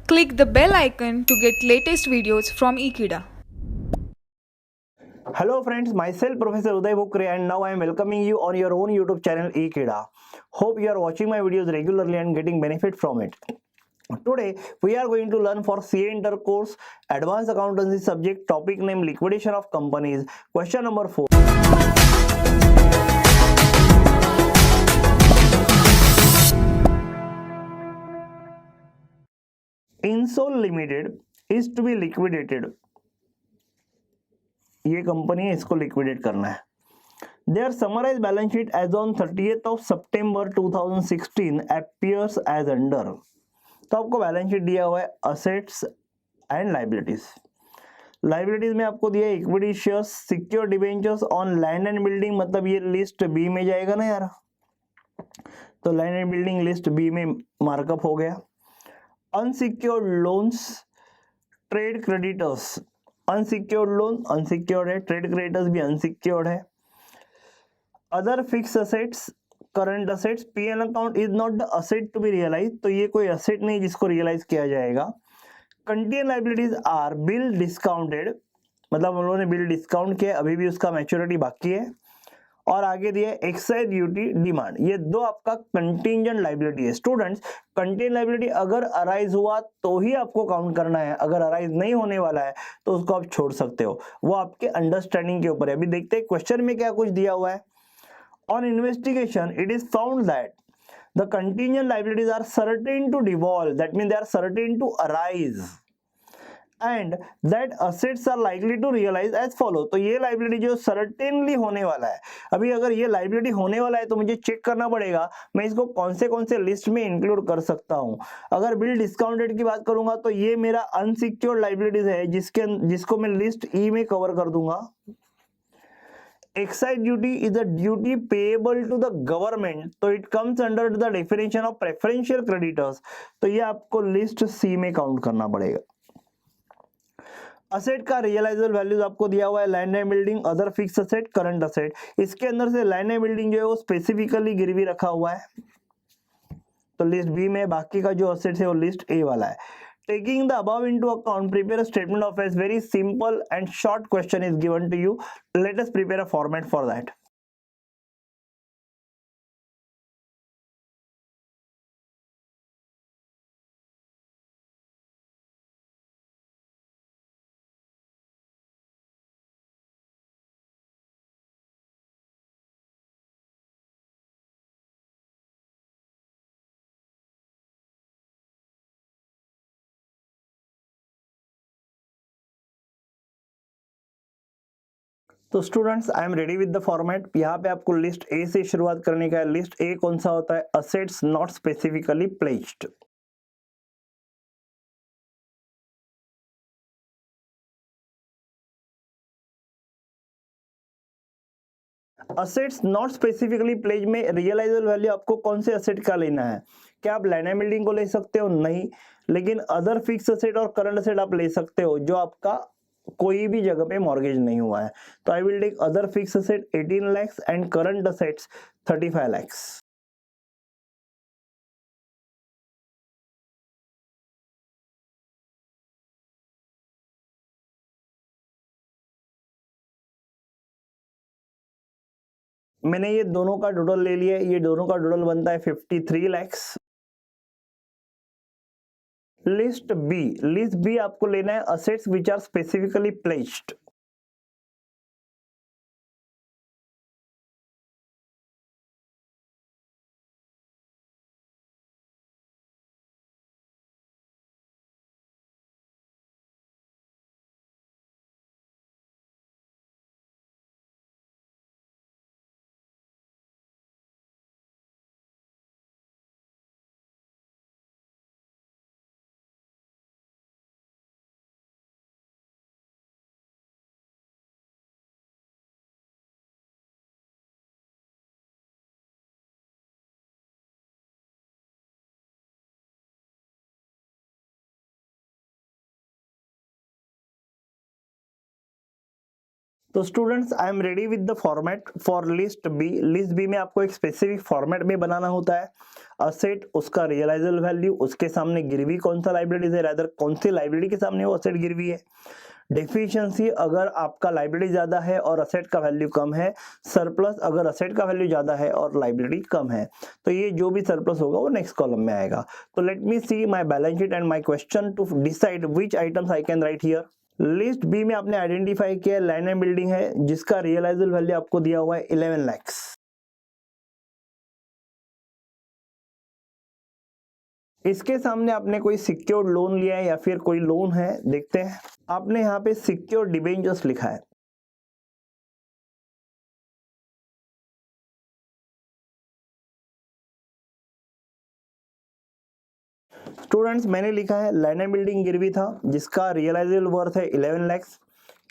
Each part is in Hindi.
Click the bell icon to get latest videos from Ekeeda. Hello friends, myself Professor Uday Bukre and now I am welcoming you on your own YouTube channel Ekeeda. Hope you are watching my videos regularly and getting benefit from it. Today we are going to learn for CA Inter course Advanced Accountancy subject, topic name Liquidation of Companies. Question number 4. Insol Limited is to be liquidated. ये कंपनी है, इसको लिक्विडेट करना है. Their summarized balance sheet as on 30th of September 2016 appears as under. तो आपको बैलेंस शीट दिया हुआ है असेट्स एंड लाइबिलिटीज. लाइबिलिटीज में आपको दिया है equity shares, secure debentures on land and building, मतलब ये लिस्ट बी में जाएगा ना यार. तो land and building list B में मार्कअप हो गया. Unsecured loans, trade creditors, unsecured loan unsecured है, ट्रेड क्रेडिटर्स भी अनसिक्योर्ड है. Other fix assets, current assets, PL account is not the asset to be realise, तो ये कोई असेट नहीं जिसको रियलाइज किया जाएगा. Contingent liabilities are bill discounted, मतलब उन्होंने बिल डिस्काउंट किया, अभी भी उसका मैच्योरिटी बाकी है. और आगे दिया एक्साइज ड्यूटी डिमांड, ये दो आपका कंटिजेंट लायबिलिटी है. स्टूडेंट्स, कंटिजेंट लायबिलिटी अगर अराइज हुआ तो ही आपको काउंट करना है, अगर अराइज नहीं होने वाला है तो उसको आप छोड़ सकते हो, वो आपके अंडरस्टैंडिंग के ऊपर है. अभी देखते हैं क्वेश्चन में क्या कुछ दिया हुआ है. On investigation, it is found that the contingent liabilities are certain to devolve, that means they are certain to arise, and that assets are likely to realize as follow. तो ये लाइबिलिटी जो सर्टेनली होने वाला है, अभी अगर ये लाइबिलिटी होने वाला है तो मुझे चेक करना पड़ेगा मैं इसको कौन से लिस्ट में इंक्लूड कर सकता हूं. अगर बिल डिस्काउंटेड की बात करूंगा तो ये मेरा अनसिक्योर्ड लाइबिलिटीज है जिसको मैं लिस्ट ई में कवर कर दूंगा. Excise duty is a duty payable to the government, तो it comes under the definition of preferential creditors, तो ये आपको लिस्ट सी में काउंट करना पड़ेगा. असेट का रियलाइजेबल वैल्यूज आपको दिया हुआ है land and building, other fix asset, current asset. इसके अंदर से लैंड एंड बिल्डिंग जो है वो स्पेसिफिकली गिरवी रखा हुआ है, तो लिस्ट बी में. बाकी का जो असेट है वो लिस्ट ए वाला है. Taking the above into account, prepare a statement of affairs. Very simple and short question is given to you. Let us prepare a format for that. तो students, I am ready with the format. यहाँ पे आपको लिस्ट ए से शुरुआत करने का है. लिस्ट ए कौन सा होता है? Assets not specifically pledged. Assets not specifically pledge में रियलाइजेबल वैल्यू आपको कौन से असेट का लेना है? क्या आप लैंड एंड बिल्डिंग को ले सकते हो? नहीं. लेकिन अदर फिक्स असेट और करंट असेट आप ले सकते हो जो आपका कोई भी जगह पे मॉर्गेज नहीं हुआ है. तो I will take other fix asset 18 lakhs and current assets 35 lakhs. मैंने ये दोनों का टोटल ले लिया. ये दोनों का टोटल बनता है 53 lakhs. लिस्ट बी आपको लेना है assets which are specifically pledged. तो students I am ready with the format for list B. List B में आपको एक स्पेसिफिक फॉर्मेट में बनाना होता है। असेट, उसका रियलाइजेबल वैल्यू, उसके सामने गिरवी कौन सा लाइबिलिटी है, रादर कौन सी लाइबिलिटी के सामने वो असेट गिरवी है। डेफिशिएंसी, अगर आपका लाइबिलिटी ज्यादा है और असेट का वैल्यू कम है। सरप्लस, अगर असेट का वैल्यू ज्यादा है और लाइबिलिटी कम है, तो ये जो भी सरप्लस होगा वो नेक्स्ट कॉलम में आएगा। तो let me see my balance sheet and my question to decide which items I can write here. List B में आपने आइडेंटिफाई किया लैंड एंड बिल्डिंग है, जिसका रियलाइजेबल वैल्यू आपको दिया हुआ है 11 lakhs। इसके सामने आपने कोई सिक्योर्ड लोन लिया है या फिर कोई लोन है, देखते हैं। आपने यहाँ पे सिक्योर्ड डिबेंचर्स लिखा है। स्टूडेंट्स मैंने लिखा है लैंड एंड बिल्डिंग गिरवी था, जिसका रियलाइजेबल वर्थ है 11 lakhs।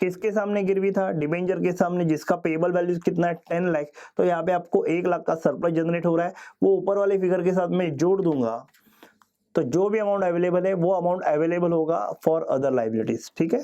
किसके सामने गिरवी था? डिबेंचर के सामने, जिसका पेबल वैल्यू कितना है 10 लाख। तो यहाँ पे आपको 1 लाख का सरप्लस जनरेट हो रहा है, वो ऊपर वाले फिगर के साथ मैं जोड़ दूंगा। तो जो भी अमाउंट अवेलेबल है वो अमाउंट अवेलेबल होगा फॉर अदर लाइबिलिटीज, ठीक है।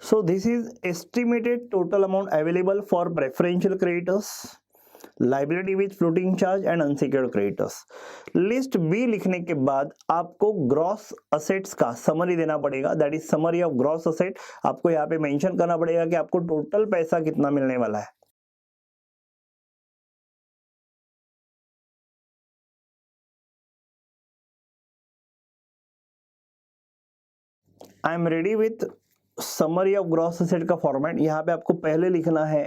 So this is estimated total amount available for preferential creditors, liability with floating charge and unsecured creditors। List B लिखने के बाद आपको ग्रॉस असेट्स का समरी देना पड़ेगा, that is summary of gross asset. आपको यहाँ पे मेंशन करना पड़ेगा कि आपको टोटल पैसा कितना मिलने वाला है। I am ready with summary of gross asset का फॉर्मेट। यहाँ पे आपको पहले लिखना है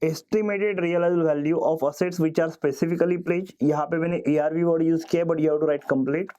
estimated realisable value of assets which are specifically pledge. यहाँ पे मैंने ERV वर्ड यूज किया, but you have to write complete.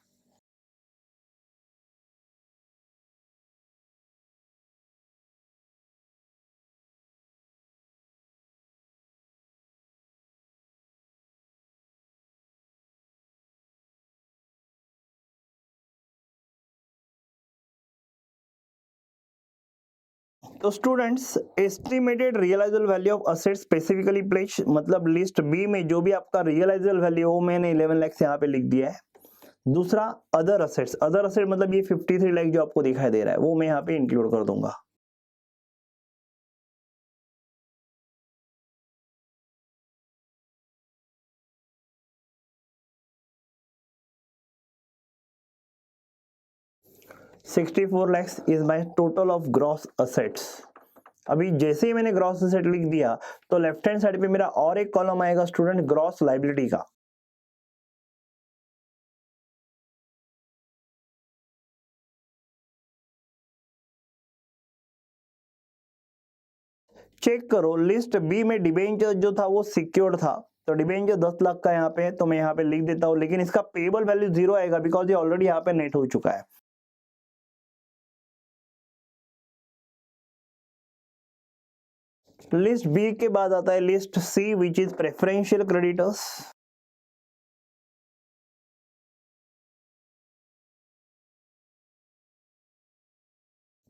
तो students estimated realisable value of asset specifically pledge, मतलब लिस्ट बी में जो भी आपका रियलाइजेबल वैल्यू हो, मैंने 11 लाख यहाँ पे लिख दिया है। दूसरा अदर असेट्स, अदर असेट मतलब ये 53 लाख जो आपको दिखाई दे रहा है वो मैं यहाँ पे इंक्लूड कर दूंगा। ₹64 lakhs is my total of gross assets. अभी जैसे ही मैंने ग्रॉस असेट लिख दिया तो लेफ्ट हैंड साइड पे मेरा और एक कॉलम आएगा स्टूडेंट ग्रॉस लाइबिलिटी का। चेक करो लिस्ट बी में डिबेंचर जो था वो सिक्योर्ड था, तो डिबेंचर 10 लाख का यहाँ पे है, तो मैं यहाँ पे लिख देता हूँ, लेकिन इसका पेबल वैल्यू 0 आएगा बिकॉज ये ऑलरेडी यहाँ पे नेट हो चुका है। लिस्ट बी के बाद आता है list C which is preferential creditors.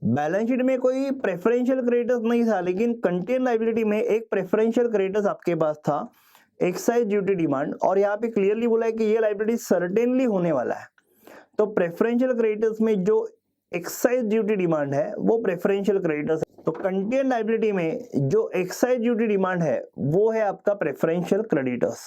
Balance sheet में कोई प्रेफरेंशियल क्रेडिटर्स नहीं था, लेकिन कंटेन लाइबिलिटी में एक प्रेफरेंशियल क्रेडिटर्स आपके पास था, एक्साइज ड्यूटी डिमांड, और यहाँ पे क्लियरली बोला है कि ये लाइबिलिटी सर्टेनली होने वाला है। तो प्रेफरेंशियल क्रेडिटर्स में जो एक्साइज ड्यूटी डिमांड है वो प्रेफरेंशियल क्रेडिटर्स है। तो कंटेन लाइबिलिटी में जो एक्साइज ड्यूटी डिमांड है वो है आपका प्रेफरेंशियल क्रेडिटर्स।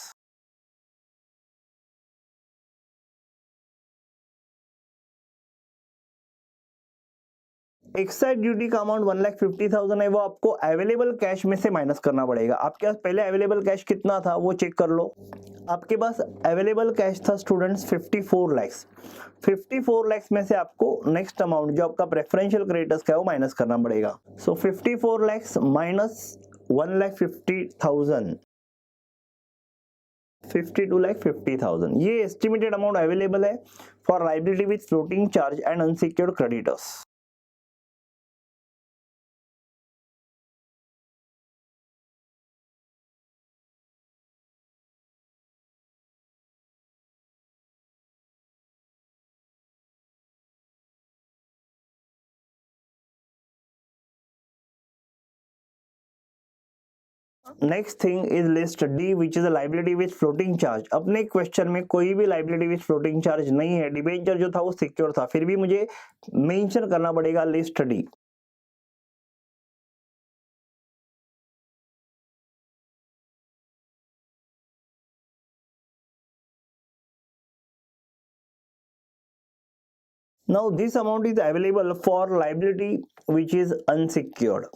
एक्साइज ड्यूटी का अमाउंट 1,50,000 है, वो आपको अवेलेबल कैश में से माइनस करना पड़ेगा। आपके पास पहले अवेलेबल कैश कितना था वो चेक कर लो। आपके पास अवेलेबल कैश था स्टूडेंट्स 54 lakhs। 54 lakhs में से आपको नेक्स्ट अमाउंट जो आपका प्रेफरेंशियल क्रेडिटर्स का है वो माइनस करना पड़ेगा। सो 54 lakhs माइनस 1,50,000, 52,50,000, ये एस्टिमेटेड अमाउंट अवेलेबल है for liability with floating charge and unsecured creditors. Next thing is list D which is a liability with floating charge. अपने क्वेश्चन में कोई भी लाइबिलिटी विथ फ्लोटिंग चार्ज नहीं है, डिबेंचर जो था वो सिक्योर था, फिर भी मुझे मेंशन करना पड़ेगा list D. Now this amount is available for liability which is unsecured.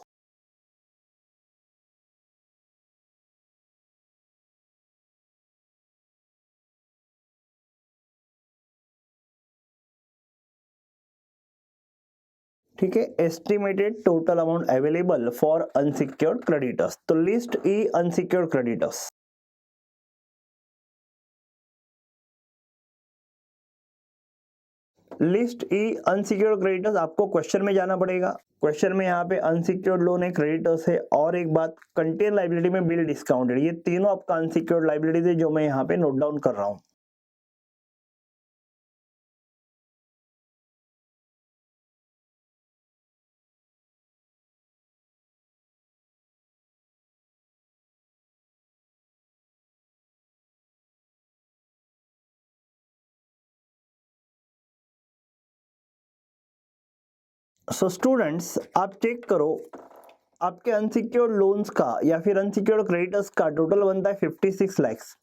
ठीक है, estimated total amount available for unsecured creditors. तो लिस्ट ई अनसिक्योर्ड क्रेडिटर्स। लिस्ट ई अनसिक्योर्ड क्रेडिटर्स, आपको क्वेश्चन में जाना पड़ेगा। क्वेश्चन में यहाँ पे अनसिक्योर्ड लोन है, क्रेडिटर्स है, और एक बात कंटेन लाइबिलिटी में बिल डिस्काउंटेड, ये तीनों आपका अनसिक्योर्ड लाइबिलिटीज है जो मैं यहाँ पे नोट डाउन कर रहा हूँ। सो स्टूडेंट्स, आप चेक करो, आपके अनसिक्योर्ड लोन्स का या फिर अनसिक्योर्ड क्रेडिटर्स का टोटल बनता है 56 लैक्स,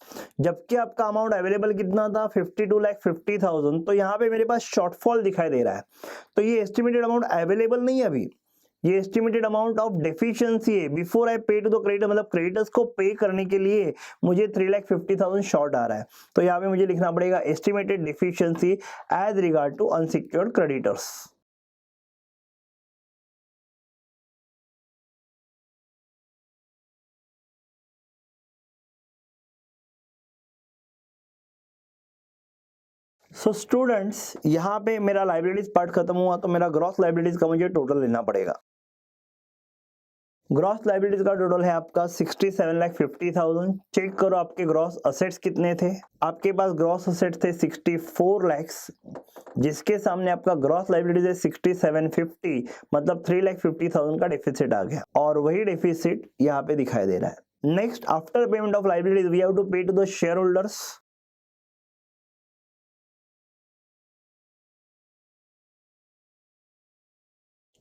जबकि आपका अमाउंट अवेलेबल कितना था 52,50,000। तो यहाँ पे मेरे पास शॉर्टफॉल दिखाई दे रहा है। तो ये एस्टिमेटेड अमाउंट अवेलेबल नहीं है अभी, ये एस्टिमेटेड अमाउंट ऑफ डेफिशिएंसी है बिफोर आई पे टू द क्रेडिटर, मतलब क्रेडिटर्स को पे करने के लिए मुझे 3,50,000 शॉर्ट आ रहा है। तो यहाँ पे मुझे लिखना पड़ेगा estimated deficiency as regard to unsecured creditors. So students, यहाँ पे मेरा लाइबिलिटीज पार्ट खत्म हुआ, तो मेरा ग्रॉस लाइबिलिटीज का मुझे टोटल लेना पड़ेगा। ग्रॉस लाइबिलिटीज का टोटल है आपका 67,50,000। चेक करो आपके ग्रॉस असेट्स कितने थे। आपके पास ग्रॉस असेट्स थे 64 लैक्स, जिसके सामने आपका ग्रॉस लाइबिलिटीज है 6750, मतलब 3,50,000 का डेफिसिट आ गया, और वही डेफिसिट यहाँ पे दिखाई दे रहा है। Next, after payment of liabilities we have to pay to the shareholders.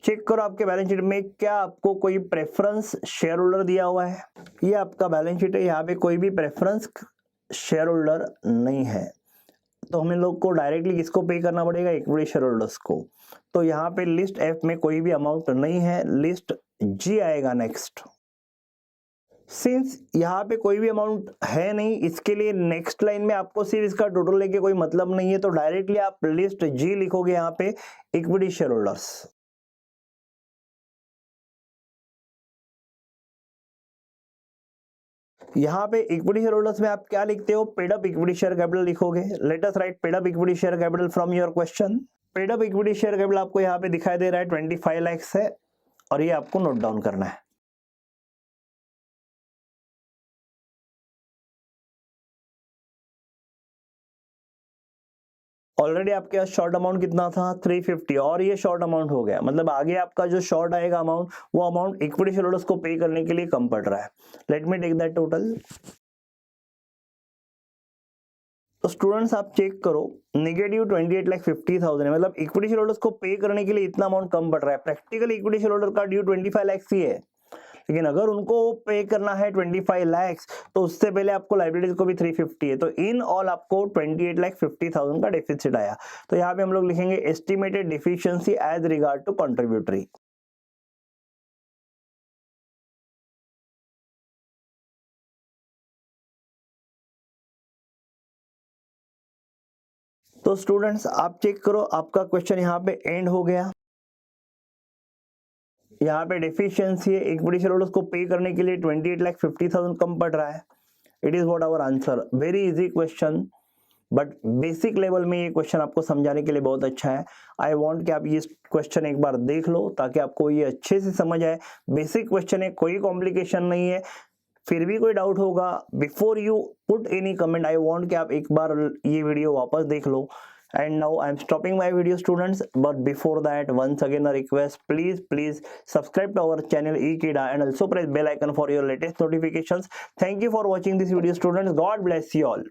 Check करो आपके बैलेंस शीट में क्या आपको कोई प्रेफरेंस शेयर होल्डर दिया हुआ है। ये आपका बैलेंस शीट है, यहाँ पे कोई भी प्रेफरेंस शेयर होल्डर नहीं है, तो हमें लोग को डायरेक्टली किसको पे करना पड़ेगा, इक्विटी शेयर होल्डर्स को। तो यहाँ पे लिस्ट एफ में कोई भी अमाउंट नहीं है, लिस्ट जी आएगा नेक्स्ट। सिंस यहाँ पे कोई भी अमाउंट है नहीं, इसके लिए नेक्स्ट लाइन में आपको सिर्फ इसका टोटल लेके कोई मतलब नहीं है, तो डायरेक्टली आप लिस्ट जी लिखोगे यहाँ पे इक्विटी शेयर होल्डर्स। यहाँ पे इक्विटी शेयर होल्डर्स में आप क्या लिखते हो, paid up equity share capital लिखोगे। Let us write paid up equity share capital from your question. Paid up equity share capital आपको यहाँ पे दिखाई दे रहा है 25 लैक्स है, और ये आपको नोट डाउन करना है। ऑलरेडी आपके पास शॉर्ट अमाउंट कितना था 350, और ये शॉर्ट अमाउंट हो गया, मतलब आगे आपका जो शॉर्ट आएगा अमाउंट, वो अमाउंट इक्विटी शेयर होल्डर्स को पे करने के लिए कम पड़ रहा है। Let me take that total. तो स्टूडेंट्स आप चेक करो, नेगेटिव 28,50,000 है, मतलब इक्विटी शेयर होल्डर्स को पे करने के लिए इतना अमाउंट कम पड़ रहा है। प्रैक्टिकली इक्विटी शेयर होल्डर का ड्यू 25 लाख ही है, लेकिन अगर उनको पे करना है 25 लाख, तो उससे पहले आपको लाइबिलिटीज को भी 350 है, तो इन ऑल आपको 28,50,000 का डेफिसिट आया। तो यहाँ पे हम लोग लिखेंगे estimated deficiency as regard to contributory. तो स्टूडेंट्स आप चेक करो, आपका क्वेश्चन यहाँ पे एंड हो गया। यहाँ पे डेफिशिएंसी है, इक्विटी शेयर होल्डर्स को पे करने के लिए 28,50,000 कम पड़ रहा है। It is what our answer. Very easy question, but basic level में ये क्वेश्चन आपको समझाने के लिए बहुत अच्छा है। आई वांट कि आप ये क्वेश्चन एक बार देख लो, ताकि आपको ये अच्छे से समझ आए। बेसिक क्वेश्चन है, कोई कॉम्प्लिकेशन नहीं है। फिर भी कोई डाउट होगा, before you put any comment, I want कि आप एक बार ये वीडियो वापस देख लो, And now I'm stopping my video, students, but before that, once again a request, please subscribe to our channel Ekeeda and also press bell icon for your latest notifications. Thank you for watching this video, students. God bless you all.